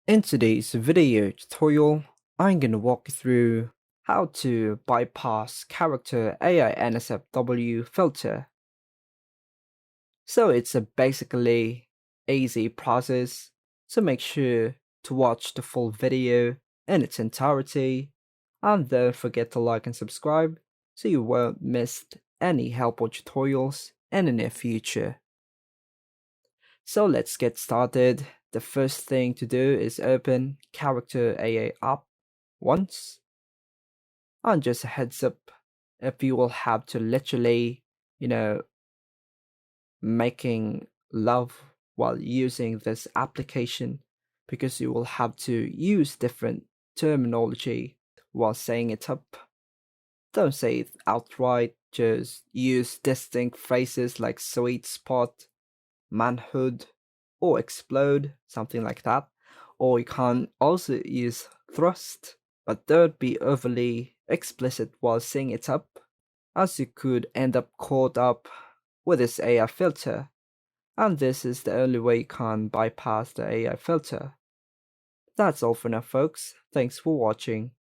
In today's video tutorial, I'm gonna walk you through how to bypass character AI NSFW filter. So it's a basically easy process, so make sure to watch the full video in its entirety, and don't forget to like and subscribe so you won't miss any helpful tutorials in the near future. So let's get started. The first thing to do is open Character AA app once. And just a heads up, if you will have to literally, you know, making love while using this application, because you will have to use different terminology while saying it up. Don't say it outright, just use distinct phrases like sweet spot, manhood, or explode, something like that. Or you can also use thrust, but don't be overly explicit while saying it up, as you could end up caught up with this AI filter, and this is the only way you can bypass the AI filter. That's all for now folks, thanks for watching.